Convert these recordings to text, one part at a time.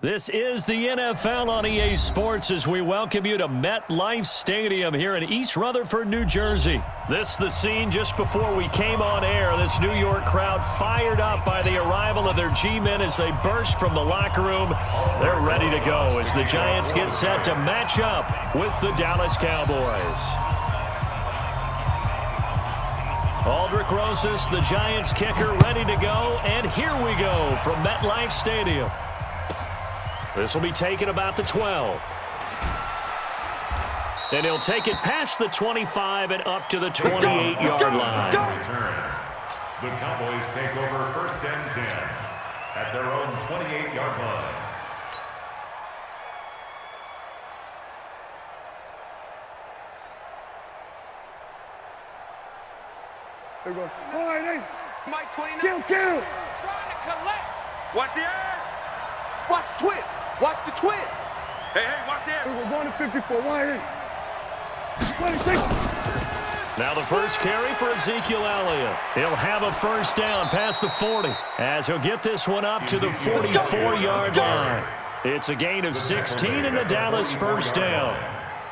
This is the NFL on EA Sports as we welcome you to MetLife Stadium here in East Rutherford, New Jersey. This is the scene just before we came on air. This New York crowd fired up by the arrival of their G-men as they burst from the locker room. They're ready to go as the Giants get set to match up with the Dallas Cowboys. Aldrich Rosas, the Giants kicker, ready to go, and here we go from MetLife Stadium. This will be taken about the 12. And he'll take it past the 25 and up to the 28-yard line. The Cowboys take over first and 10 at their own 28-yard line. They're going, all right, Mike 29. kill. Trying to collect. Watch the edge. Watch the twist. Watch the twist. Hey, watch the edge. We're going to 54, wide 26. Now the first carry for Ezekiel Elliott. He'll have a first down past the 40 as he'll get this one up to the 44-yard line. It's a gain of 16 and a Dallas first down.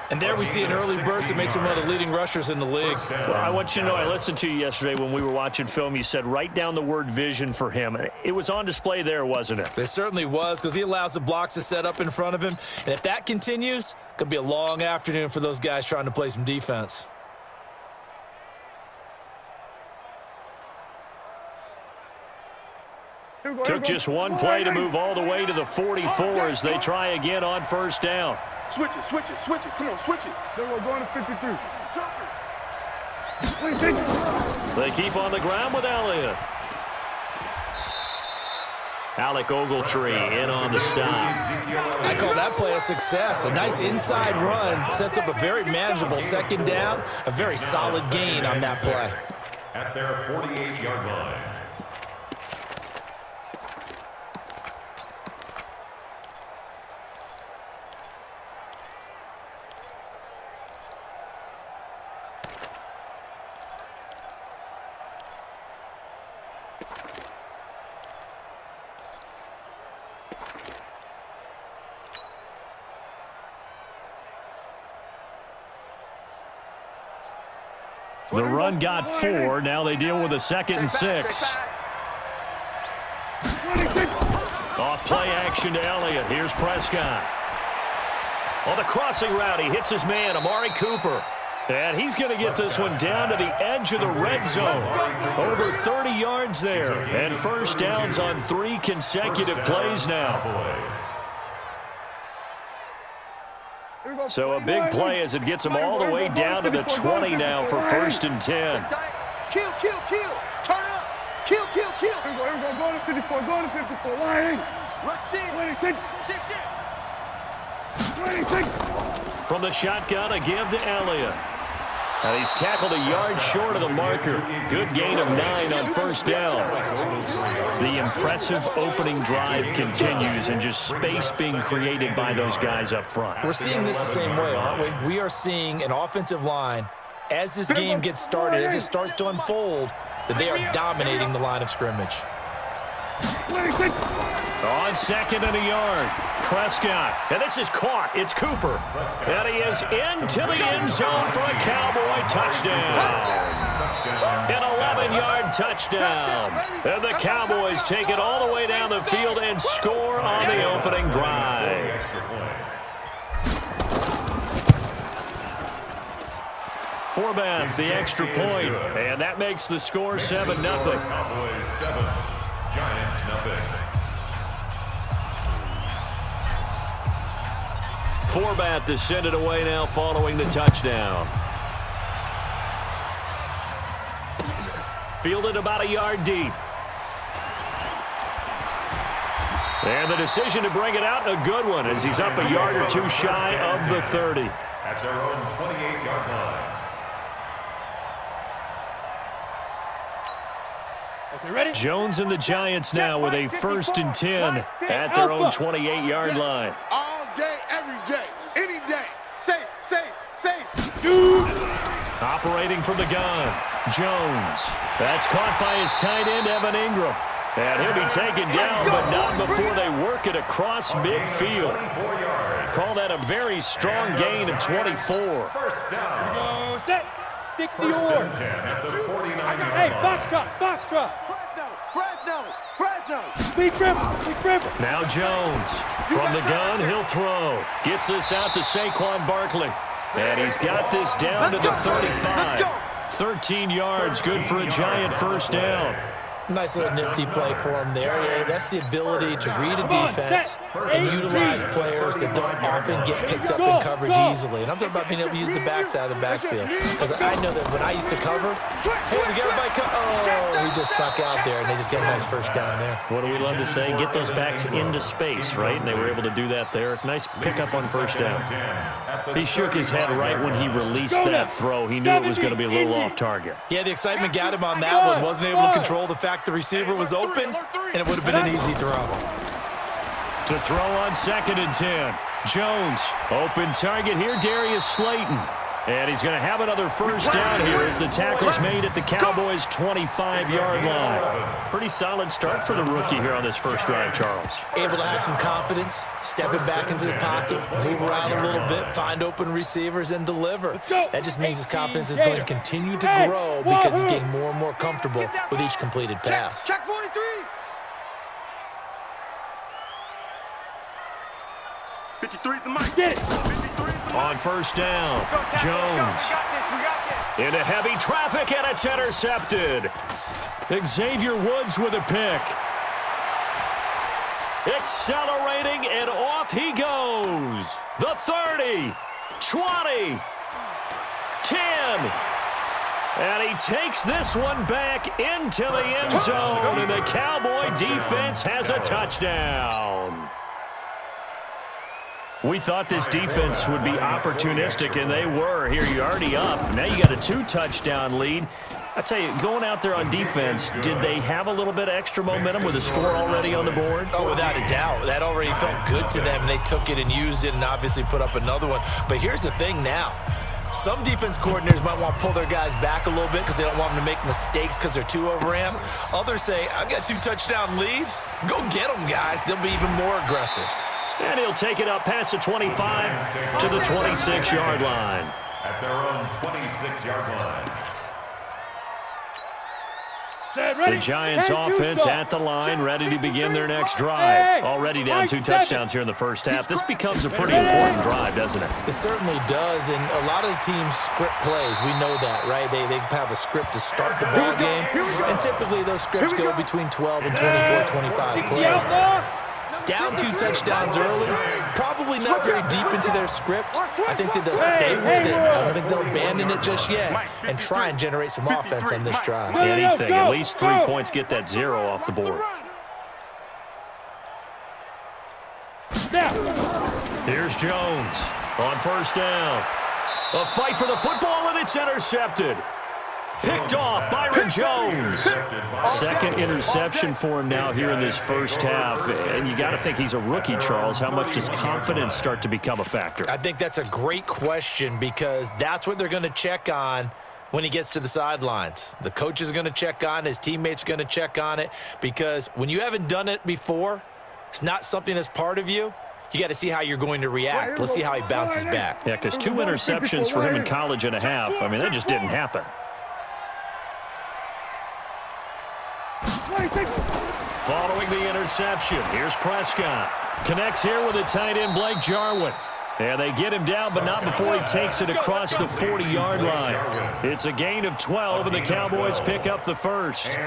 And there we see an early burst that makes him one of the leading rushers in the league. Well, I want you to know, I listened to you yesterday when we were watching film. You said write down the word vision for him. It was on display there, wasn't it? It certainly was, because he allows the blocks to set up in front of him. And if that continues, it could be a long afternoon for those guys trying to play some defense. Took just one play to move all the way to the 44 as they try again on first down. Switch it. Come on, switch it. They're going to 53. They keep on the ground with Elliott. Alec Ogletree in on the stop. I call that play a success. A nice inside run sets up a very manageable second down. A very solid gain on that play. At their 48-yard line. The run got 4. Now they deal with a 2nd and 6. Off play action to Elliott. Here's Prescott. On the crossing route, he hits his man, Amari Cooper. And he's going to get this one down to the edge of the red zone. Over 30 yards there. And first downs on 3 consecutive plays now. So a big play as it gets him all the way down to the 20 now for first and 10. Kill. Turn up. Kill. We're going to 54, wide Rush in. 26. Shit. 26. From the shotgun, a give to Elliott. And he's tackled a yard short of the marker. Good gain of 9 on first down. The impressive opening drive continues and just space being created by those guys up front. We're seeing this the same way, aren't we? We are seeing an offensive line, as this game gets started, as it starts to unfold, that they are dominating the line of scrimmage. 26. On 2nd and a yard, Prescott. And this is caught. It's Cooper. And he is into the end zone for a Cowboy touchdown. An 11-yard touchdown. And the Cowboys take it all the way down the field and score on the opening drive. Forbath, the extra point. And that makes the score 7-0. Cowboys 7, Giants 0. Forbath to send it away now following the touchdown. Fielded about a yard deep. And the decision to bring it out, a good one, as he's up a yard or 2 shy of the 30. At their own 28-yard line. Okay, ready? Jones and the Giants now with a first and 10 at their own 28-yard line. All day, every day, any day. Say. Dude. Operating from the gun, Jones. That's caught by his tight end, Evan Ingram. And he'll be taken down, but not before they work it across midfield. Call that a very strong gain of 24. First down. Go set. 60 First or. and 10 at the 49-yard Hey, line. Foxtrot. Fresno. Big River. Now Jones. From the gun, he'll throw. Gets this out to Saquon Barkley. And he's got this down to the 35. 13 yards, good for a giant first down. Nice little nifty play for him there. Yeah, that's the ability to read a defense and utilize players that don't often get picked up in coverage easily. And I'm talking about being able to use the backside of the backfield. Because I know that when I used to cover, hey, we got everybody oh, he just stuck out there, and they just got a nice first down there. What do we love to say? Get those backs into space, right? And they were able to do that there. Nice pickup on first down. He shook his head right when he released that throw. He knew it was going to be a little off target. Yeah, the excitement got him on that one. Wasn't able to control the fact the receiver was open, and it would have been an easy throw. To throw on 2nd and 10. Jones, open target here, Darius Slayton. And he's going to have another first down here as the tackle's made at the Cowboys' 25-yard line. Pretty solid start for the rookie here on this first drive, Charles. Able to have some confidence, stepping back into the pocket, move around a little bit, find open receivers, and deliver. That just means his confidence is going to continue to grow because he's getting more and more comfortable with each completed pass. Check 43. 53's the mic. Get it. 53's the mic. On first down, Jones. Into heavy traffic, and it's intercepted. Xavier Woods with a pick. Accelerating, and off he goes. The 30, 20, 10. And he takes this one back into the end zone, and the Cowboy defense has a touchdown. We thought this defense would be opportunistic, and they were. Here, you're already up. Now you got a 2-touchdown lead. I tell you, going out there on defense, did they have a little bit of extra momentum with a score already on the board? Oh, without a doubt. That already felt good to them, and they took it and used it and obviously put up another one. But here's the thing now. Some defense coordinators might want to pull their guys back a little bit because they don't want them to make mistakes because they're too overamped. Others say, I've got a 2-touchdown lead. Go get them, guys. They'll be even more aggressive. And he'll take it up past the 25 to the 26-yard line. At their own 26-yard line. The Giants offense at the line, ready to begin their next drive. Already down 2 touchdowns here in the first half. This becomes a pretty important drive, doesn't it? It certainly does, and a lot of the teams script plays. We know that, right? They have a script to start the ball game, and typically those scripts go between 12 and 24, 25 plays. Down 2 touchdowns early, probably not very deep into their script. I think that they'll stay with it. I don't think they'll abandon it just yet and try and generate some offense on this drive. Anything, at least 3 points, get that 0 off the board. Here's Jones on first down. A fight for the football, and it's intercepted. Picked off, Byron Jones. Second interception for him now here in this first half. And you got to think he's a rookie, Charles. How much does confidence start to become a factor? I think that's a great question because that's what they're going to check on when he gets to the sidelines. The coach is going to check on it. His teammates are going to check on it because when you haven't done it before, it's not something that's part of you. You got to see how you're going to react. Let's see how he bounces back. Yeah, because 2 interceptions for him in college and a half. I mean, that just didn't happen. Following the interception, here's Prescott. Connects here with a tight end, Blake Jarwin. And they get him down, but not before he takes it across the 40-yard line. It's a gain of 12, and the Cowboys pick up the first.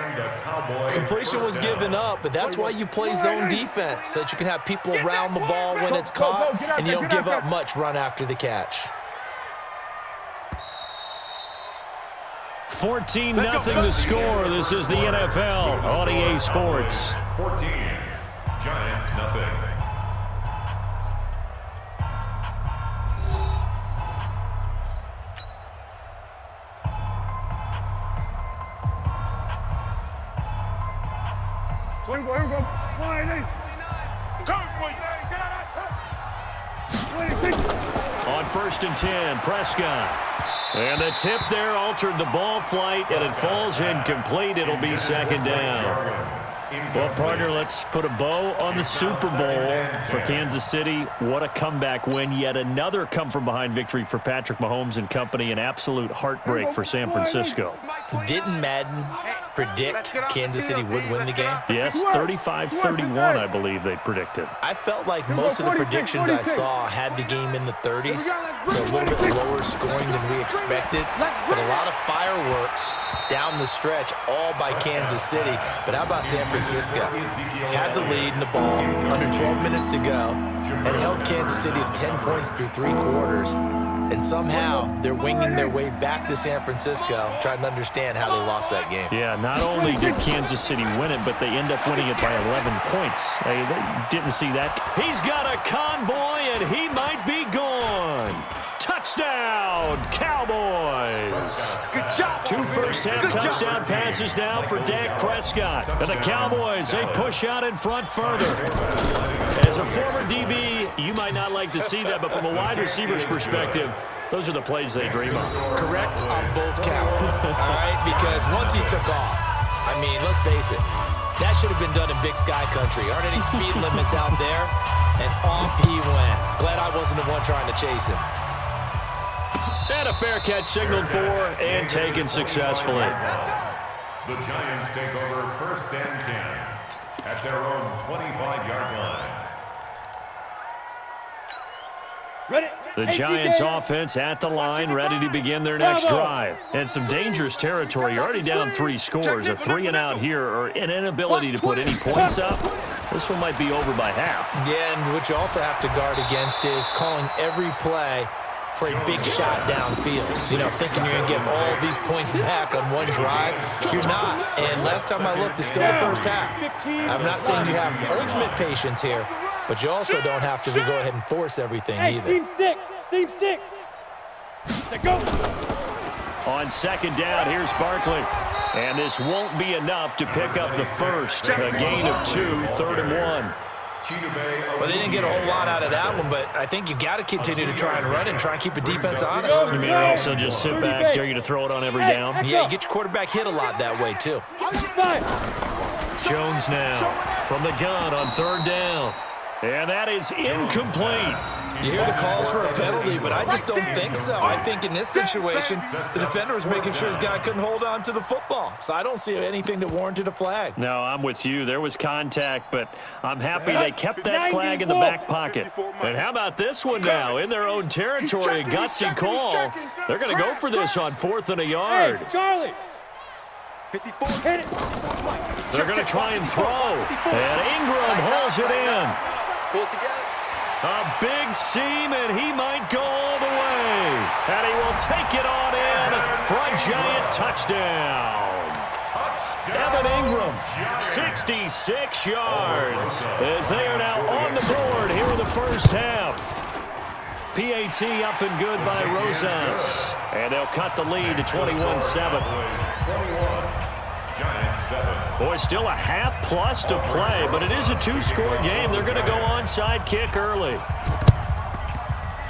Completion was given up, but that's why you play zone defense, so that you can have people around the ball when it's caught, and you don't give up much run after the catch. 14-0 the score. This is the NFL on EA Sports. 14, Giants nothing. On first and 10, Prescott. And the tip there altered the ball flight, and it falls incomplete. It'll be second down. Well, partner, let's put a bow on the Super Bowl for Kansas City. What a comeback win. Yet another come-from-behind victory for Patrick Mahomes and company. An absolute heartbreak for San Francisco. Didn't Madden predict Kansas City would win the game? Yes, 35-31, I believe they predicted. I felt like most of the predictions I saw had the game in the 30s, so a little bit lower scoring than we expected, but a lot of fireworks down the stretch, all by Kansas City. But how about San Francisco? Had the lead in the ball, under 12 minutes to go, and held Kansas City to 10 points through 3 quarters. And somehow they're winging their way back to San Francisco, trying to understand how they lost that game. Yeah, not only did Kansas City win it, but they end up winning it by 11 points. They didn't see that. He's got a convoy, and he might be gone. Touchdown, Cowboys. Good job. 2 first-half touchdown passes now for Dak Prescott. And the Cowboys, they push out in front further. As a former DB, you might not like to see that, but from a wide receiver's perspective, those are the plays they dream of. Correct on both counts, all right? Because once he took off, I mean, let's face it, that should have been done in Big Sky Country. Aren't any speed limits out there? And off he went. Glad I wasn't the one trying to chase him. And a fair catch signaled for and taken successfully. The Giants take over 1st and 10 at their own 25-yard line. The Giants offense at the line, ready to begin their next drive. And some dangerous territory. You're already down 3 scores. A 3-and-out here or an inability to put any points up. This one might be over by half. Yeah, and what you also have to guard against is calling every play for a big shot downfield. You know, thinking you're going to get all these points back on one drive. You're not. And last time I looked, it's still the first half. I'm not saying you have ultimate patience here, but you also don't have to go ahead and force everything either. Team 6. Team 6. Go. On 2nd down, here's Barkley. And this won't be enough to pick up the first. A gain of 2, 3rd and 1. Well, they didn't get a whole lot out of that one, but I think you've got to continue to try and run and try and keep the defense honest. You mean also just sit back, dare you to throw it on every down? Yeah, you get your quarterback hit a lot that way, too. Jones now from the gun on 3rd down. And that is incomplete. You hear the calls for a penalty, but I just don't think so. I think in this situation, the defender was making sure his guy couldn't hold on to the football. So I don't see anything that warranted a flag. No, I'm with you. There was contact, but I'm happy they kept that flag in the back pocket. And how about this one now? In their own territory, a gutsy call. They're going to go for this on 4th and a yard. Hey, Charlie. 54. Hit it. They're going to try and throw. And Ingram hauls it in. Pull it together. A big seam, and he might go all the way. And he will take it on in for a giant touchdown. Evan Ingram, 66 yards, as they are now on the board here in the first half. PAT up and good by Rosas. And they'll cut the lead to 21-7. Boy, still a half plus to play, but it is a 2-score game. They're going to go onside kick early.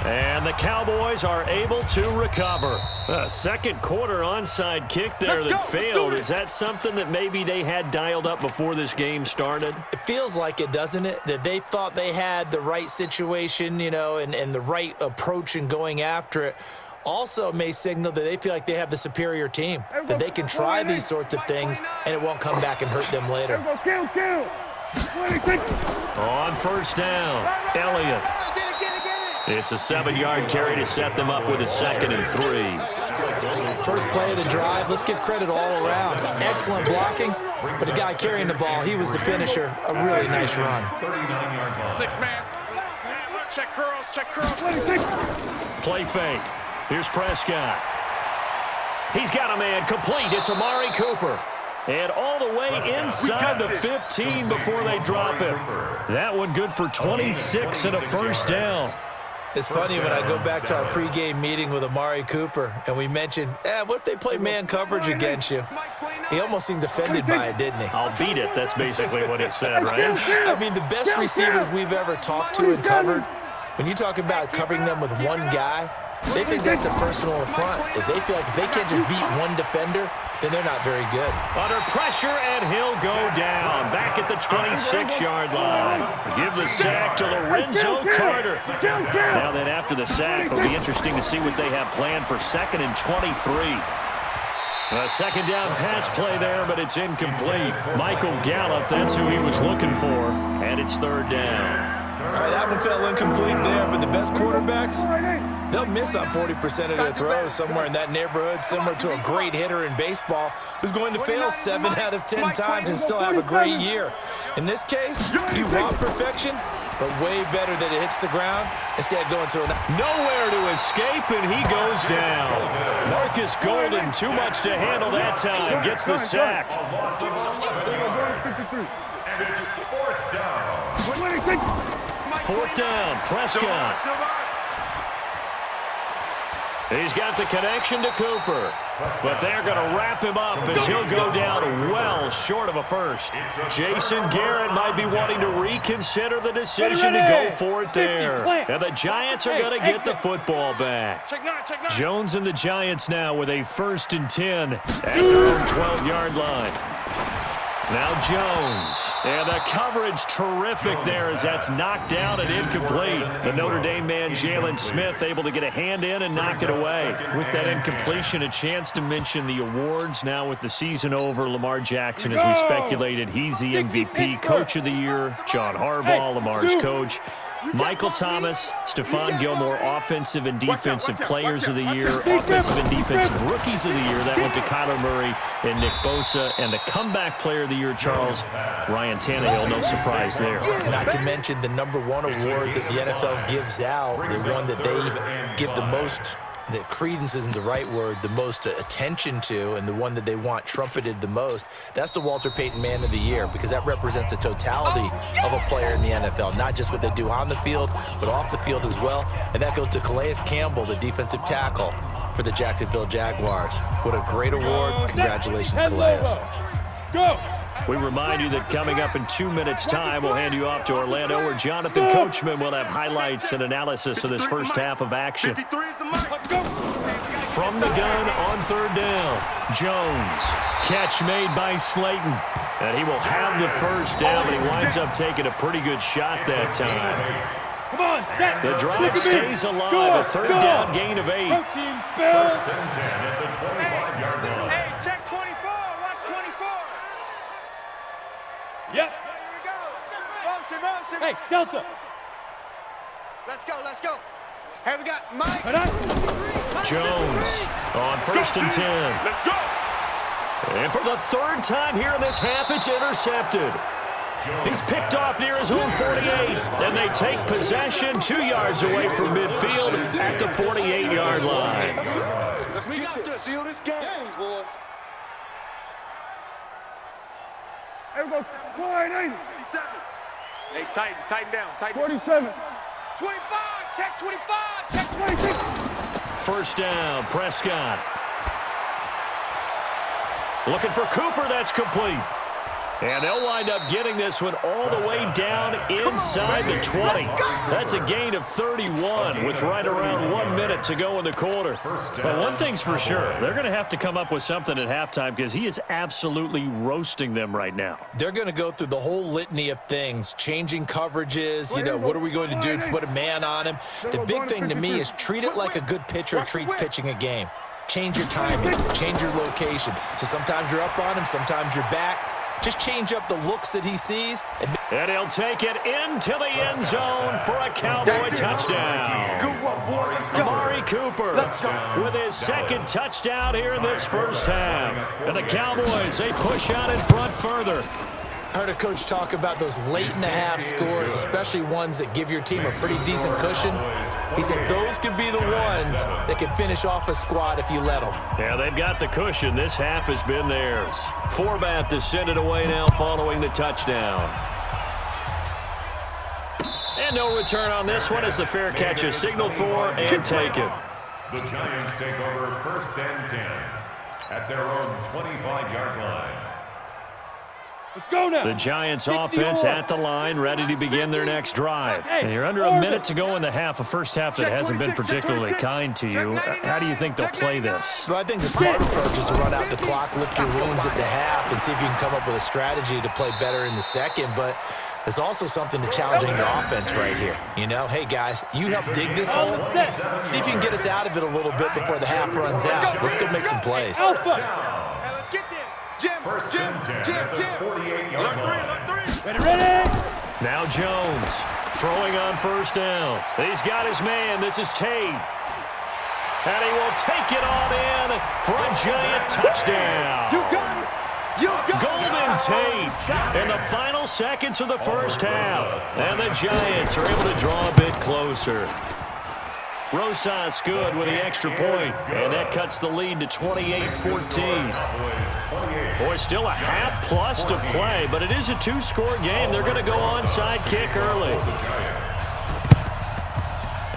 And the Cowboys are able to recover. A 2nd quarter onside kick there that failed. Is that something that maybe they had dialed up before this game started? It feels like it, doesn't it? That they thought they had the right situation, you know, and the right approach in going after it. Also may signal that they feel like they have the superior team, that they can try these sorts of things and it won't come back and hurt them later. Kill. On 1st down, Elliott. It's a 7-yard carry to set them up with a 2nd and 3. First play of the drive, let's give credit all around. Excellent blocking, but the guy carrying the ball, he was the finisher. A really nice run. 6-man. Check curls. Play fake. Here's Prescott. He's got a man complete. It's Amari Cooper. And all the way inside the 15 before they drop it. That one good for 26 and a 1st down. It's funny when I go back to our pregame meeting with Amari Cooper and we mentioned, what if they play man coverage against you? He almost seemed offended by it, didn't he? I'll beat it. That's basically what he said, right? I mean, the best receivers we've ever talked to and covered, when you talk about covering them with one guy, they think that's a personal affront. If they feel like if they can't just beat one defender, then they're not very good. Under pressure, and he'll go down. Back at the 26-yard line. Give the sack to Lorenzo Carter. Now then, after the sack, it'll be interesting to see what they have planned for 2nd and 23. A second down pass play there, but it's incomplete. Michael Gallup, that's who he was looking for, and it's 3rd down. All right, that one fell incomplete there, but the best quarterbacks, they'll miss on 40% of their throws, somewhere in that neighborhood, similar to a great hitter in baseball who's going to fail 7 out of 10 times and still have a great year. In this case, you want perfection, but way better that it hits the ground instead of going to nowhere to escape, and he goes down. Marcus Golden, too much to handle that time, gets the sack. And it's 4th down. 4th down, Prescott. He's got the connection to Cooper, but they're going to wrap him up as he'll go down well short of a first. Jason Garrett might be wanting to reconsider the decision to go for it there. And the Giants are going to get the football back. Jones and the Giants now with a 1st and 10 at their own 12-yard line. Now Jones, and the coverage terrific there as that's knocked down and incomplete. The Notre Dame man, Jalen Smith, able to get a hand in and knock it away. With that incompletion, a chance to mention the awards. Now with the season over, Lamar Jackson, as we speculated, he's the MVP, Coach of the Year. John Harbaugh, Lamar's coach. Michael Thomas, Stephon Gilmore, Offensive and Defensive Players of the Year, Offensive and Defensive Rookies of the Year. That went to Kyler Murray and Nick Bosa. And the Comeback Player of the Year, Charles, Ryan Tannehill, no surprise there. Not to mention the #1 award that the NFL gives out, the one that they give the most, that credence isn't the right word, the most attention to, and the one that they want trumpeted the most, that's the Walter Payton Man of the Year, because that represents the totality of a player in the NFL, not just what they do on the field, but off the field as well. And that goes to Calais Campbell, the defensive tackle for the Jacksonville Jaguars. What a great award. Congratulations, Calais. Go! We remind you that coming up in 2 minutes' time, we'll hand you off to Orlando, where Jonathan Coachman will have highlights and analysis of this first half of action. From the gun on 3rd down, Jones. Catch made by Slayton. And he will have the first down, but he winds up taking a pretty good shot that time. Come on, set. The drive stays alive, a 3rd down gain of 8. 1st and 10 at the 25-yard line. Hey, check 24. Watch 24. Yep. Here we go. Motion. Hey, Delta. Let's go. Hey, we got Mike. Jones on 1st and 10. Let's go. And for the 3rd time here in this half, it's intercepted. He's picked off near his own 48, and they take possession 2 yards away from midfield at the 48-yard line. Let's get this. Seal this game, boy. Here we go. 49. Hey, tighten down. 47. 25. Check 25. Check 26. 1st down, Prescott. Looking for Cooper, that's complete. And they'll wind up getting this one all the way down inside the 20. That's a gain of 31 with right around 1 minute to go in the quarter. But one thing's for sure, they're going to have to come up with something at halftime because he is absolutely roasting them right now. They're going to go through the whole litany of things, changing coverages, what are we going to do to put a man on him? The big thing to me is treat it like a good pitcher treats pitching a game. Change your timing, change your location. So sometimes you're up on him, sometimes you're back. Just change up the looks that he sees. And he'll take it into the end zone for a Cowboy touchdown. Amari Cooper with his 2nd touchdown here in this first half. And the Cowboys, they push out in front further. I heard a coach talk about those late-in-the-half scores, especially ones that give your team a pretty decent cushion. He said those could be the ones that can finish off a squad if you let them. Yeah, they've got the cushion. This half has been theirs. Forbath to send it away now following the touchdown. And no return on this one as the fair catch is signaled for and taken. The Giants take over 1st and 10 at their own 25-yard line. Let's go now. The Giants 60 offense more. at the line, ready to begin their next drive. And you're under a minute to go in the half, a first half that hasn't been particularly kind to you. How do you think they'll play this? Well, I think the smart approach is to run out the clock, lick your wounds at the half, and see if you can come up with a strategy to play better in the second. But there's also something to challenging your offense right here. You know, hey, guys, you help dig this hole. See if you can get us out of it a little bit before the half runs out. Let's go make some plays. Alpha. Hey, let's get there. Jim. Alert three. Ready. Now Jones throwing on first down. He's got his man. This is Tate. And he will take it on in for a giant touchdown. You got it. Golden Tate in the final seconds of the first half. And the Giants are able to draw a bit closer. Rosas good with the extra point, and that cuts the lead to 28-14. Boy, still a half plus to play, but it is a two-score game. They're going to go onside kick early.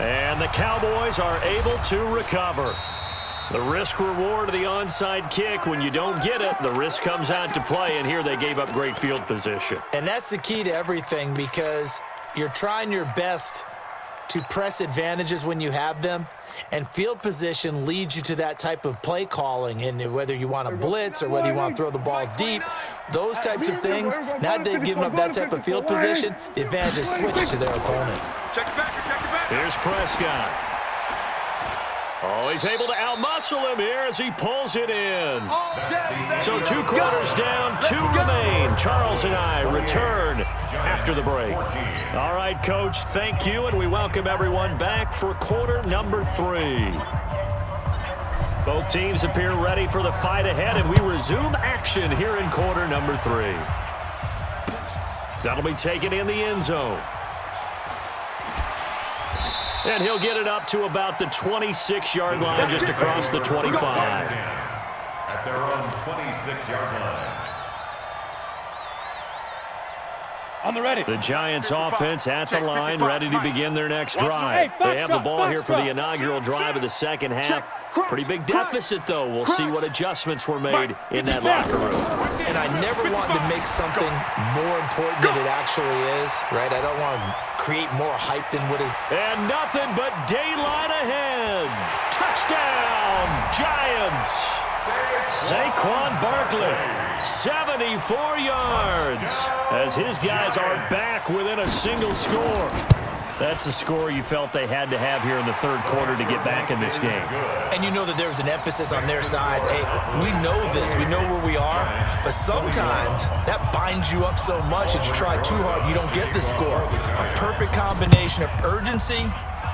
And the Cowboys are able to recover. The risk-reward of the onside kick, when you don't get it, the risk comes out to play, and here they gave up great field position. And that's the key to everything, because you're trying your best to press advantages when you have them, and field position leads you to that type of play calling. And whether you want to blitz or whether you want to throw the ball deep, those types of things, now they've given up that type of field position, the advantage is switched to their opponent. Check it back. Here's Prescott. Oh, he's able to outmuscle him here as he pulls it in. So 2 quarters down, 2 remain. Charles and I return after the break. All right, Coach, thank you, and we welcome everyone back for quarter number 3. Both teams appear ready for the fight ahead, and we resume action here in quarter number 3. That'll be taken in the end zone. And he'll get it up to about the 26-yard line, just across the 25. At their own 26-yard line. On the ready. The Giants offense at the line, ready to begin their next drive. They have the ball here for the inaugural drive of the second half. Pretty big deficit, though. We'll see what adjustments were made in that locker room. And I never want to make something more important than it actually is, right? I don't want to create more hype than what is. And nothing but daylight ahead. Touchdown, Giants. Saquon Barkley, 74 yards, as his guys are back within a single score. That's a score you felt they had to have here in the third quarter to get back in this game. And you know that there was an emphasis on their side. Hey, we know this. We know where we are. But sometimes that binds you up so much that you try too hard, you don't get the score. A perfect combination of urgency,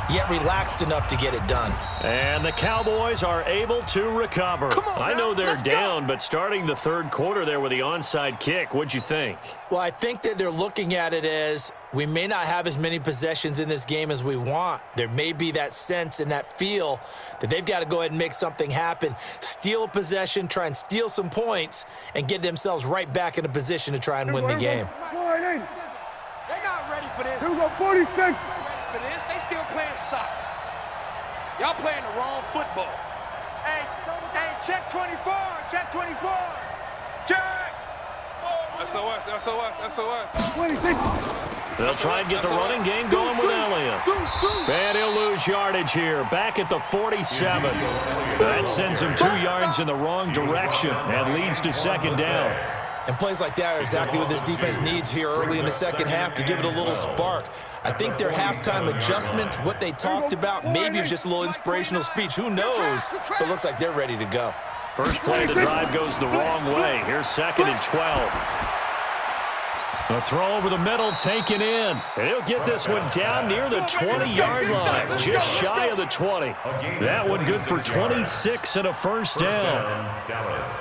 yet relaxed enough to get it done. And the Cowboys are able to recover. I know they're down, but starting the third quarter there with the onside kick, what'd you think? Well, I think that they're looking at it as we may not have as many possessions in this game as we want. There may be that sense and that feel that they've got to go ahead and make something happen, steal a possession, try and steal some points, and get themselves right back in a position to try and win the game. They're not ready for this. Here we go, 46. For this, they still playing soccer. Y'all playing the wrong football. Hey, check 24, check 24. Check. SOS. 26. They'll try and get the running game going with Elliott. And he'll lose yardage here, back at the 47. That sends him 2 yards in the wrong direction and leads to second down. And plays like that are exactly what this defense needs here early in the second half to give it a little spark. I think their halftime adjustments, what they talked about, maybe it was just a little inspirational speech. Who knows? But it looks like they're ready to go. First play of the drive goes the wrong way. Here's 2nd and 12. A throw over the middle taken in. And he'll get this one down near the 20-yard line, just shy of the 20. That one good for 26 and a first down. Dallas.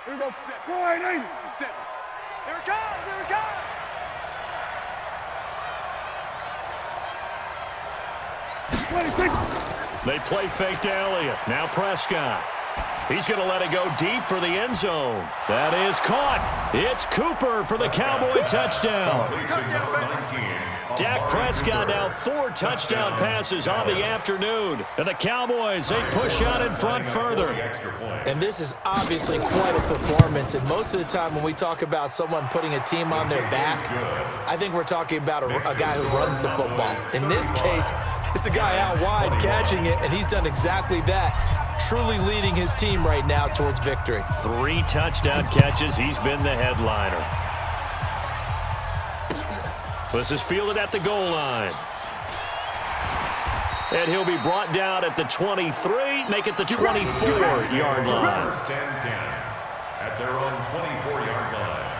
Here we go. 4-8. Here it comes, here it comes. Twenty-six. They play fake to Elliott. Now Prescott. He's going to let it go deep for the end zone. That is caught. It's Cooper for the Cowboy touchdown. Dak Prescott now 4 touchdown passes on the afternoon. And the Cowboys, they push out in front further. And this is obviously quite a performance. And most of the time when we talk about someone putting a team on their back, I think we're talking about a guy who runs the football. In this case, it's a guy out wide catching it, and he's done exactly that, truly leading his team right now towards victory. 3 touchdown catches. He's been the headliner. This is fielded at the goal line. And he'll be brought down at the 23, make it the 24-yard line. First and 10 at their own 24-yard line.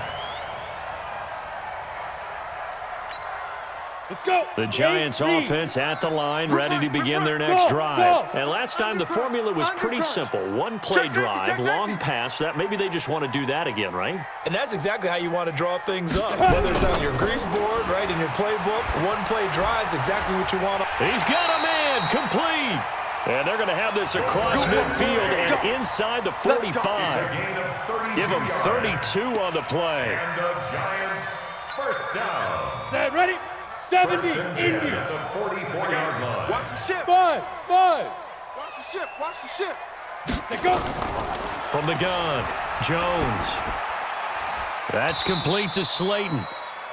Let's go. The Giants offense at the line, ready to begin their next drive. And last time the formula was pretty simple. 1-play drive, long pass. That maybe they just want to do that again, right? And that's exactly how you want to draw things up. Whether it's on your grease board, right, in your playbook, 1-play drive's exactly what you want. He's got a man, complete. And they're going to have this across midfield and inside the 45. Give them 32 on the play. And the Giants first down. Set, ready? 70, Indy. At the 44-yard line. Watch the ship. Buzz. Watch the ship. Watch the ship. Set, go. From the gun, Jones. That's complete to Slayton.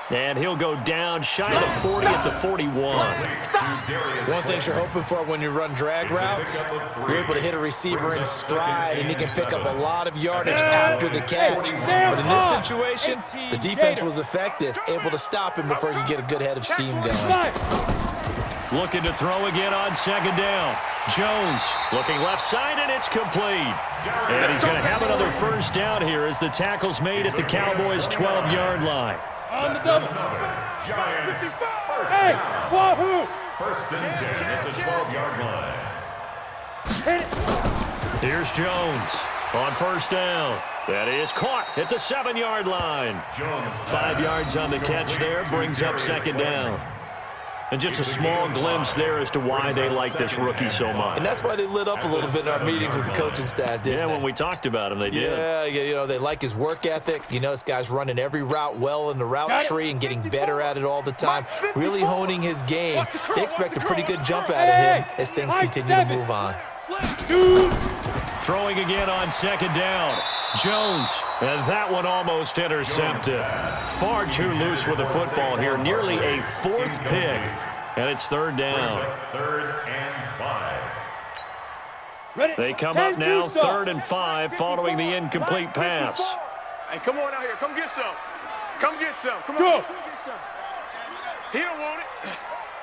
And he'll go down shy of the 40 at the 41. One thing you're hoping for when you run drag routes, you're able to hit a receiver in stride, and he can pick up a lot of yardage after the catch. But in this situation, the defense was effective, able to stop him before he could get a good head of steam going. Looking to throw again on second down. Jones looking left side, and it's complete. And he's going to have another first down here as the tackle's made at the Cowboys' 12-yard line. On the double. Giants first Hey, down. wahoo. First and 10 at the 12-yard line. Here's Jones on first down. That is caught at the 7-yard line. 5 yards on the catch there, brings up second down. And just a small glimpse there as to why they like this rookie so much. And that's why they lit up a little bit in our meetings with the coaching staff, didn't they? When we talked about him, they did. Yeah, you know, they like his work ethic. You know, this guy's running every route well in the route tree and getting better at it all the time, really honing his game. They expect a pretty good jump out of him as things continue to move on. Throwing again on second down. Jones, and that one almost intercepted. Far too loose with the football here. Nearly a 4th pick, and it's third down. Third and 5. Ready? They come up now, 3rd and 5, following the incomplete pass. Hey, come on out here. Come get some. Come get some. Come Go. on. He don't want it.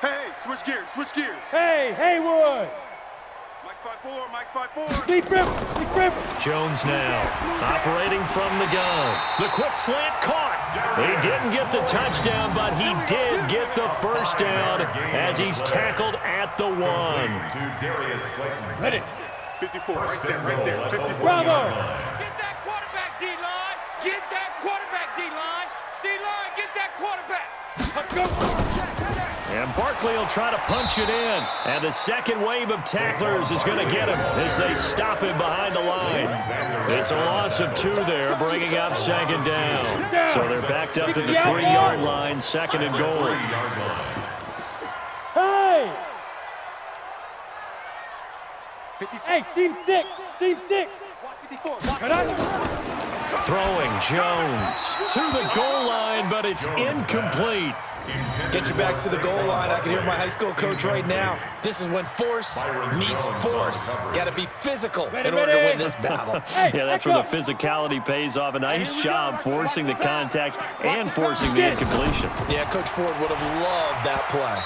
Hey, switch gears. Switch gears. Hey, Haywood. Mike 5-4. Deep river. Jones now, operating from the gun. The quick slant caught. He didn't get the touchdown, but he did get the first down as he's tackled at the 1. Ready? 54. Right there. 54. Bravo. Get that quarterback, D-line. Get that quarterback, D-line. D-line, get that quarterback. Let's go. And Barkley will try to punch it in. And the second wave of tacklers is going to get him as they stop him behind the line. It's a loss of 2 there, bringing up second down. So they're backed up to the 3-yard line, 2nd and goal. Hey. Hey, seam 6. Seam 6. Throwing Jones to the goal line, but it's incomplete. Get your backs to the goal line. I can hear my high school coach right now. This is when force meets force. Got to be physical in order to win this battle. Yeah, that's where the physicality pays off. A nice job forcing the contact and forcing the incompletion. Yeah, Coach Ford would have loved that play.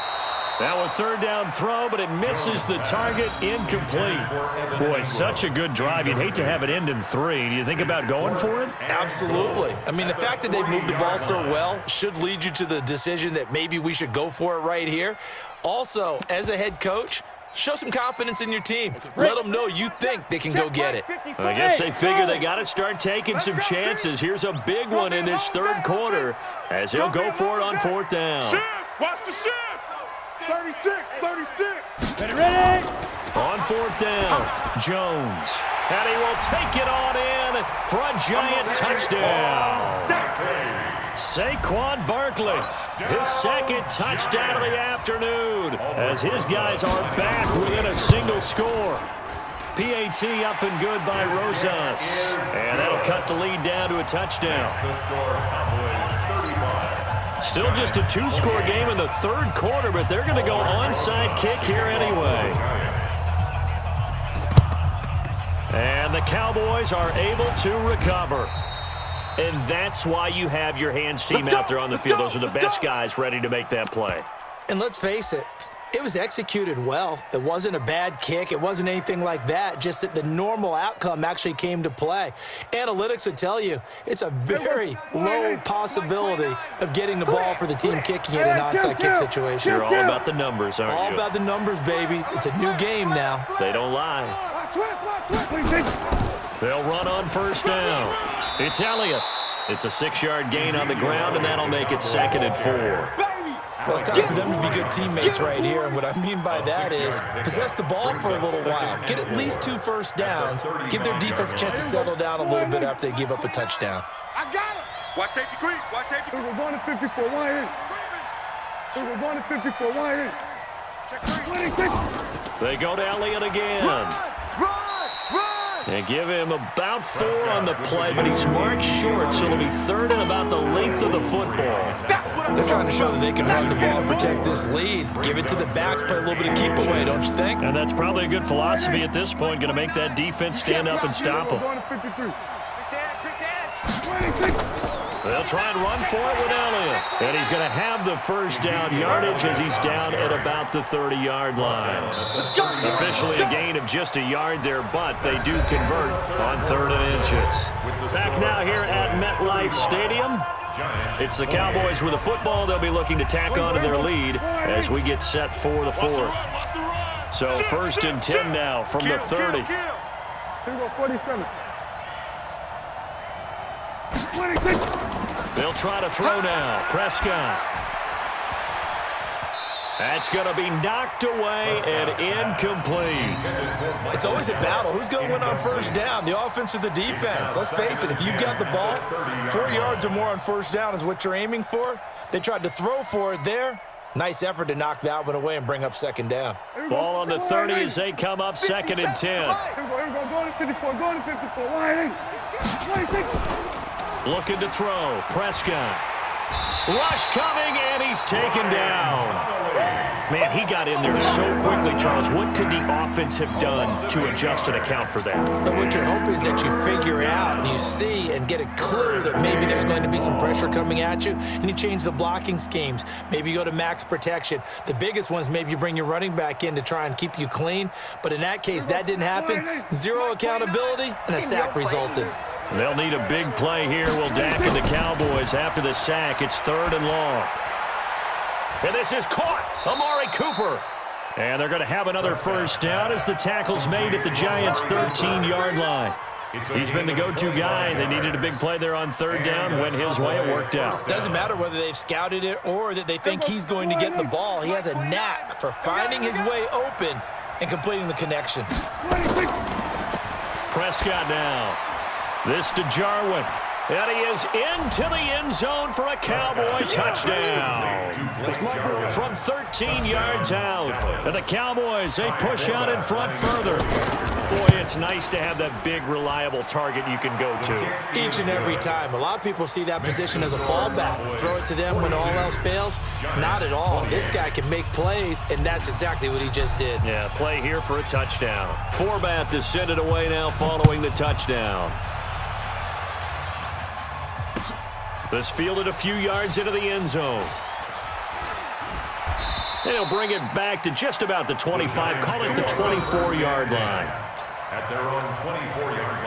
Now a 3rd down throw, but it misses the target, incomplete. Boy, such a good drive. You'd hate to have it end in 3. Do you think about going for it? Absolutely. I mean, the fact that they moved the ball so well should lead you to the decision that maybe we should go for it right here. Also, as a head coach, show some confidence in your team. Let them know you think they can go get it. I guess they figure they got to start taking some chances. Here's a big one in this 3rd quarter as he'll go for it on 4th down. Watch the ship. 36. Ready? On 4th down, Jones. And he will take it on in for a giant touchdown. Saquon Barkley, his second touchdown of the afternoon, as his guys are back within a single score. PAT up and good by Rosas. And that'll cut the lead down to a touchdown. Still just a two-score game in the third quarter, but they're going to go onside kick here anyway. And the Cowboys are able to recover. And that's why you have your hands team out there on the field. Those are the best guys ready to make that play. And let's face it, it was executed well. It wasn't a bad kick. It wasn't anything like that, just that the normal outcome actually came to play. Analytics would tell you it's a very low possibility of getting the ball for the team kicking it in an onside kick situation. You're all about the numbers, aren't you? All about the numbers, baby. It's a new game now. They don't lie. They'll run on first down. It's Elliott. It's a 6-yard gain on the ground, and that'll make it 2nd and 4. Well, it's time for them to be good teammates right here, and what I mean by that is possess the ball for a little while, get at least 2 first downs, give their defense a chance to settle down a little bit after they give up a touchdown. I got him. Watch safety green. Watch safety green. We're going to 54. Wide. We're going to 54. Wide. Check green. 26. They go to Elliott again. Run. And give him about 4 on the play, but he's marked short, so it'll be 3rd and about the length of the football. They're trying to show that they can run the ball and protect this lead. Give it to the backs, play a little bit of keep away, don't you think? And that's probably a good philosophy at this point, going to make that defense stand up and stop We're them. going to 53. Quick edge. 26. They'll try and run for it with Elliott. And he's going to have the first down yardage as he's down at about the 30-yard line. Officially a gain of just a yard there, but they do convert on 3rd and inches. Back now here at MetLife Stadium. It's the Cowboys with a football. They'll be looking to tack on to their lead as we get set for the 4th. So 1st and 10 now from the 30. Here we go, 47. 26. They'll try to throw now. Prescott. That's going to be knocked away and incomplete. It's always a battle. Who's going to win on first down, the offense or the defense? Let's face it, if you've got the ball, 4 yards or more on first down is what you're aiming for. They tried to throw for it there. Nice effort to knock that one away and bring up 2nd down. Ball on the 30 as they come up 2nd and 10. Here we go. Going to 54. Going to 54. Wide. 26. Looking to throw. Prescott. Rush coming, and he's taken down. Man, he got in there so quickly, Charles. What could the offense have done to adjust and account for that? But what you're hoping is that you figure out and you see and get a clue that maybe there's going to be some pressure coming at you, and you change the blocking schemes. Maybe you go to max protection. The biggest one is maybe you bring your running back in to try and keep you clean. But in that case, that didn't happen. 0 accountability, and a sack resulted. They'll need a big play here. Will Dak and the Cowboys after the sack. It's 3rd and long. And this is caught. Amari Cooper. And they're going to have another first down as the tackle's made at the Giants' 13-yard line. He's been the go-to guy. They needed a big play there on 3rd down. Went his way. It worked out. Doesn't matter whether they've scouted it or that they think he's going to get the ball. He has a knack for finding his way open and completing the connection. 26. Prescott now. This to Jarwin. And he is into the end zone for a Cowboy touchdown. From 13 yards out. And the Cowboys, they push out in front further. Boy, it's nice to have that big, reliable target you can go to. Each and every time. A lot of people see that position as a fallback. Throw it to them when all else fails. Not at all. This guy can make plays, and that's exactly what he just did. Yeah, play here for a touchdown. Forbath to send it away now following the touchdown. This fielded a few yards into the end zone. They'll bring it back to just about the 25, call it the 24-yard line. At their own 24-yard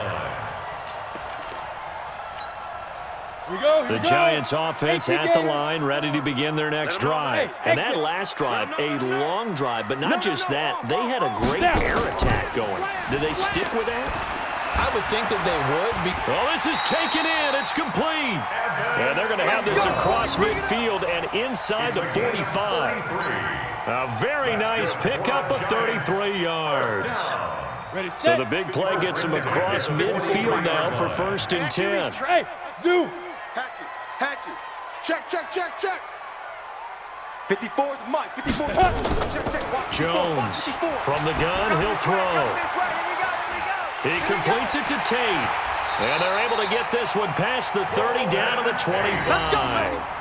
line. The Giants offense at the line, ready to begin their next drive. And that last drive, a long drive, but not just that. They had a great air attack going. Did they stick with that? I would think that they would. Well, this is taken in. It's complete. And they're going to have this across midfield and inside the 45. A very nice pickup of 33 yards. So the big play gets him across midfield now for 1st and 10. Hey, Zoo. Hatch it. Check. 54 is Mike. 54. Check. Watch. Jones from the gun, he'll throw. He completes it to Tate. And they're able to get this one past the 30 down to the 25.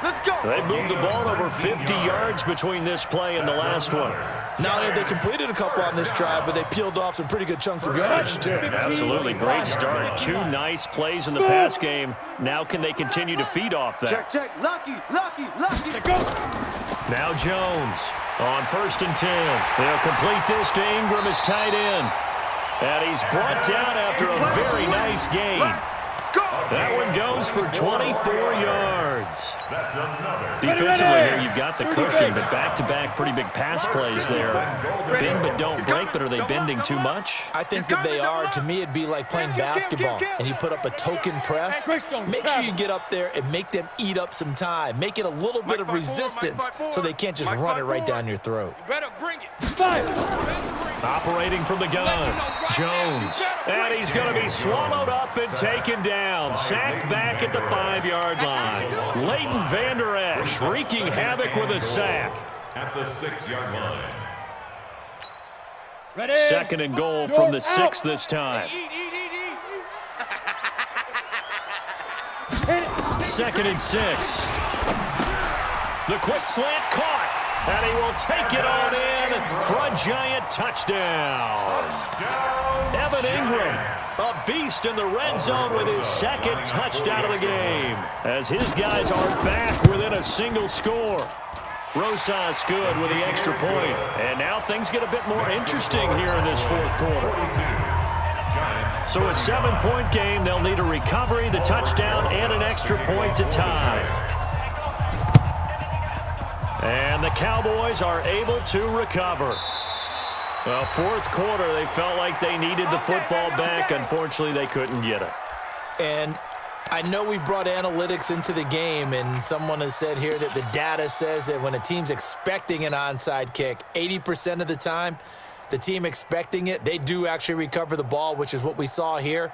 Let's go. They moved the ball over 50 yards between this play and the last one. Not only have they completed a couple on this drive, but they peeled off some pretty good chunks of yardage, too. Absolutely great start. 2 nice plays in the pass game. Now can they continue to feed off that? Check. Lucky. Now Jones on 1st and 10. They'll complete this to Ingram as tight end. And he's brought down after a very nice gain. That one goes for 24 yards. Defensively here, you've got the cushion, but back-to-back pretty big pass plays there. Bend but don't break, but are they bending too much? I think that they are. To me, it'd be like playing basketball, and you put up a token press. Make sure you get up there and make them eat up some time. Make it a little bit of resistance so they can't just run it right down your throat. You better bring it. Operating from the gun, Jones. And he's going to be swallowed up and taken down. Sacked back at the 5-yard line. Leighton Vander Esch wreaking havoc with a sack. At the 6-yard line. Ready. 2nd and goal from the 6 this time. Eat. 2nd and 6. The quick slant caught. And he will take it on in for a giant touchdown. Evan Ingram, a beast in the red zone with his 2nd touchdown of the game. As his guys are back within a single score. Rosas good with the extra point. And now things get a bit more interesting here in this 4th quarter. So a 7-point game, they'll need a recovery, the touchdown, and an extra point to tie. And the Cowboys are able to recover. Well, 4th quarter, they felt like they needed the football back. Unfortunately, they couldn't get it. And I know we brought analytics into the game, and someone has said here that the data says that when a team's expecting an onside kick, 80% of the time, the team expecting it, they do actually recover the ball, which is what we saw here.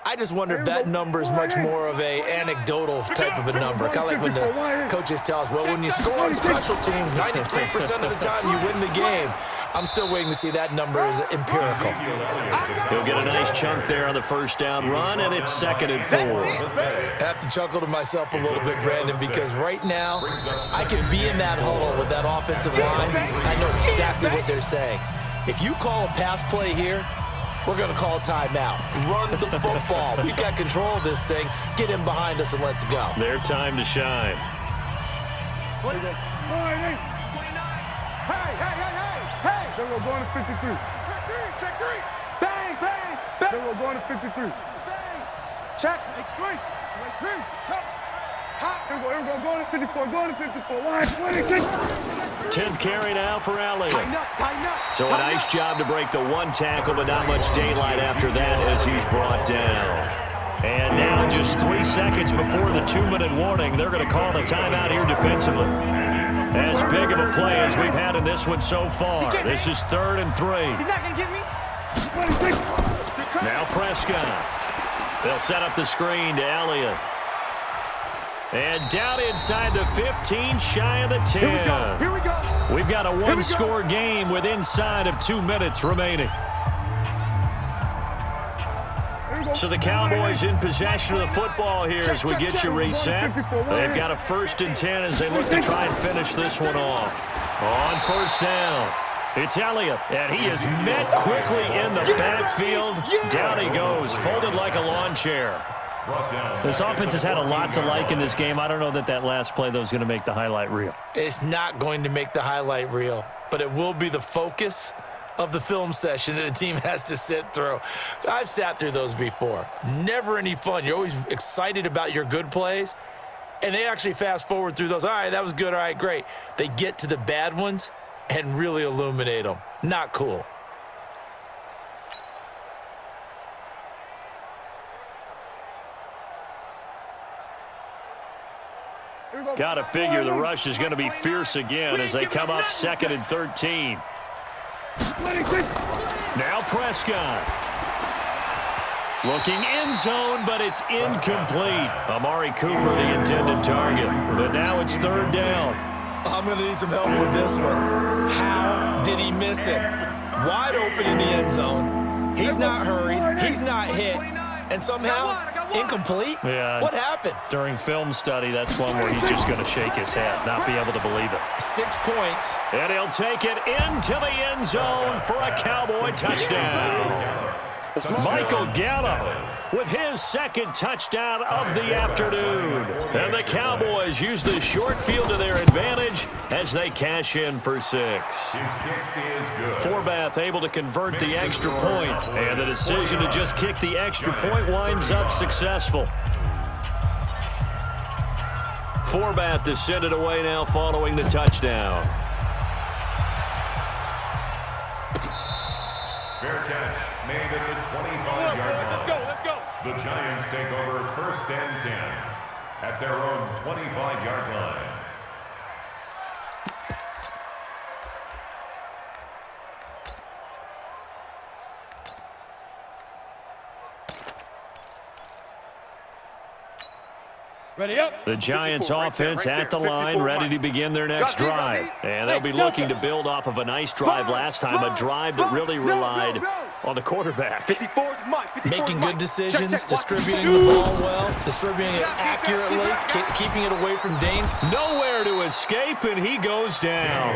I just wonder if that number is much more of a anecdotal type of a number. Kind of like when the coaches tell us, well, when you score on special teams, 93% of the time you win the game. I'm still waiting to see that number is empirical. He'll get a nice chunk there on the 1st down run, and it's 2nd and 4. I have to chuckle to myself a little bit, Brandon, because right now I can be in that huddle with that offensive line. I know exactly what they're saying. If you call a pass play here, we're going to call a timeout. Run the football. We've got control of this thing. Get him behind us and let's go. Their time to shine. Hey! Then we're going to 53. Check 3. Bang! Then we're going to 53. Check. Check. Check. We're going to 54. Going to 54. Line 26. 10th carry now for Elliott. Tighten up. So a nice job to break the 1 tackle, but not much daylight after that as he's brought down. And now just 3 seconds before the 2-minute warning, they're going to call a timeout here defensively. As big of a play as we've had in this one so far. This is 3rd and 3. He's not going to get me. 26. Now Prescott. They'll set up the screen to Elliott. And down inside the 15, shy of the 10. Here we go. We've got a 1-score game with inside of 2 minutes remaining. So the Cowboys in possession of the football here as we get you reset. They've got a 1st and 10 as they look to try and finish this one off. On 1st down, it's Elliott, and he is met quickly in the backfield. Down he goes, folded like a lawn chair. This offense has had a lot to like in this game. I don't know that last play, though, is going to make the highlight reel. It's not going to make the highlight reel, but it will be the focus of the film session that the team has to sit through. I've sat through those before. Never any fun. You're always excited about your good plays, and they actually fast forward through those. All right, that was good. All right, great. They get to the bad ones and really illuminate them. Not cool. Got to figure the rush is going to be fierce again as they come up 2nd and 13. 26. Now Prescott. Looking end zone, but it's incomplete. Amari Cooper, the intended target. But now it's third down. I'm going to need some help with this one. How did he miss it? Wide open in the end zone. He's not hurried. He's not hit. And somehow, incomplete? Yeah. What happened? During film study, that's one where he's just going to shake his head, not be able to believe it. 6 points. And he'll take it into the end zone for a Cowboy touchdown. Michael Gallup with his second touchdown of the afternoon. And the Cowboys use the short field to their advantage as they cash in for 6. Forbath able to convert the extra point, and the decision to just kick the extra point winds up successful. Forbath descended away now following the touchdown. Fair catch made at the 25-yard line. Let's go. The Giants take over 1st and 10 at their own 25-yard line. Ready up. The Giants offense at the line, ready to begin their next drive. And they'll be looking to build off of a nice drive last time, a drive that really relied on the quarterback. Making good decisions, distributing the ball well, distributing it accurately, keeping it away from Dane. Nowhere to escape, and he goes down.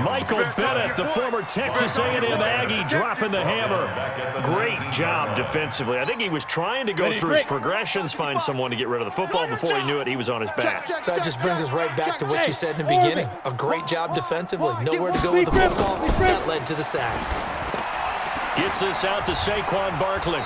Michael Bennett, the former Texas A&M Aggie, dropping the hammer. Great job defensively. I think he was trying to go through his progressions, find someone to get rid of the football. Before he knew it, he was on his back. So that just brings us right back to what you said in the beginning. A great job defensively. Nowhere to go with the football. That led to the sack. Gets this out to Saquon Barkley.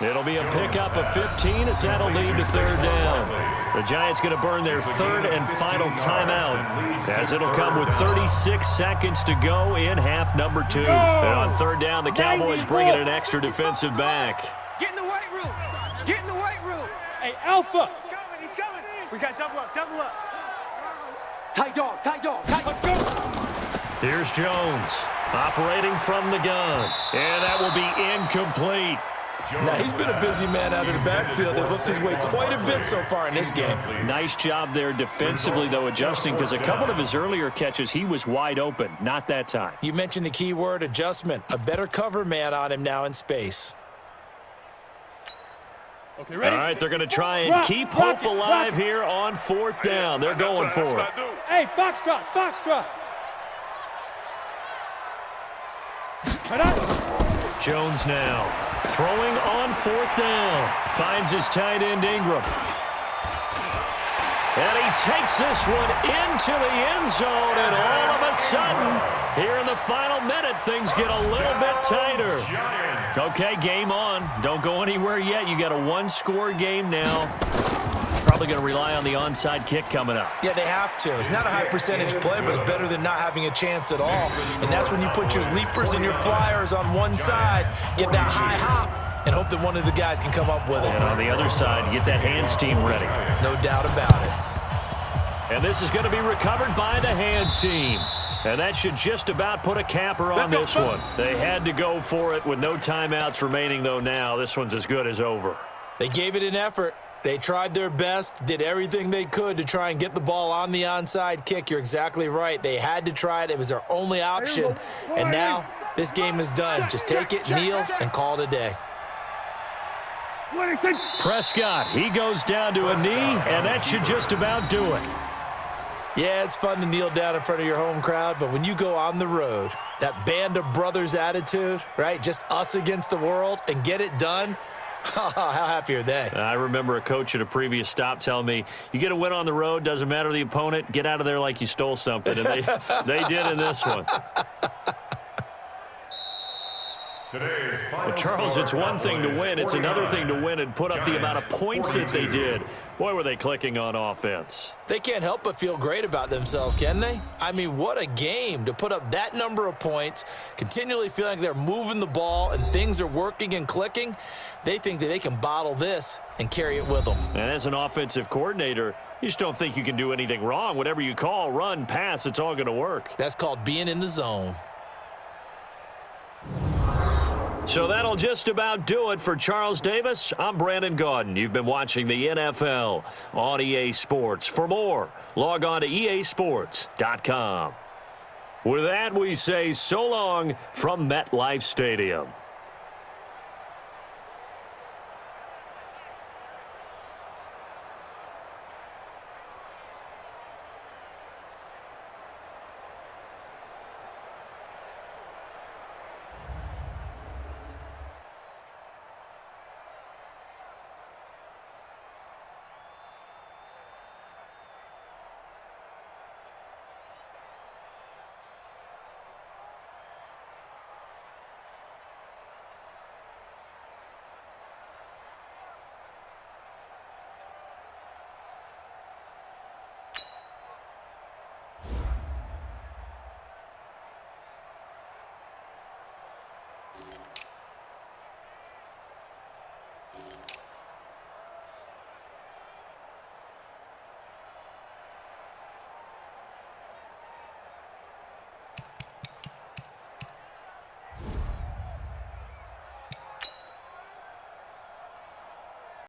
It'll be a pickup of 15 as that'll lead to third down. The Giants going to burn their third and final timeout as it'll come with 36 seconds to go in half number 2. And on third down, the Cowboys bring in an extra defensive back. Get in the weight room. Get in the weight room. Hey, Alpha. He's coming. We got double up. Tight dog. Here's Jones operating from the gun. And that will be incomplete. Now, he's been a busy man out of the backfield. They've looked his way quite a bit so far in this game. Nice job there defensively, though, adjusting, because a couple of his earlier catches, he was wide open. Not that time. You mentioned the key word, adjustment. A better cover man on him now in space. Okay, ready? All right, they're going to try and keep hope alive here on fourth down. They're going for it. Hey, Foxtrot. Jones now throwing on fourth down. Finds his tight end Ingram. And he takes this one into the end zone, and all of a sudden, here in the final minute, things get a little bit tighter. Okay, game on. Don't go anywhere yet. You got a one-score game now. Probably going to rely on the onside kick coming up. Yeah, they have to. It's not a high percentage play, but it's better than not having a chance at all. And that's when you put your leapers and your flyers on one side, get that high hop, and hope that one of the guys can come up with it. And on the other side, get that hands team ready. No doubt about it. And this is going to be recovered by the hands team. And that should just about put a capper on this one. They had to go for it with no timeouts remaining, though. Now this one's as good as over. They gave it an effort. They tried their best, did everything they could to try and get the ball on the onside kick. You're exactly right. They had to try it. It was their only option. And now this game is done. Just take it, kneel, and call it a day. Prescott, he goes down to a knee, and that should just about do it. Yeah, it's fun to kneel down in front of your home crowd, but when you go on the road, that band of brothers attitude, right? Just us against the world and get it done. How happy are they? I remember a coach at a previous stop telling me, you get a win on the road, doesn't matter the opponent, get out of there like you stole something. And they did in this one. But Charles, it's one thing to win. It's another thing to win and put up the amount of points that they did. Boy, were they clicking on offense. They can't help but feel great about themselves, can they? I mean, what a game to put up that number of points, continually feeling like they're moving the ball and things are working and clicking. They think that they can bottle this and carry it with them. And as an offensive coordinator, you just don't think you can do anything wrong. Whatever you call, run, pass, it's all going to work. That's called being in the zone. So that'll just about do it for Charles Davis. I'm Brandon Gaudin. You've been watching the NFL on EA Sports. For more, log on to easports.com. With that, we say so long from MetLife Stadium.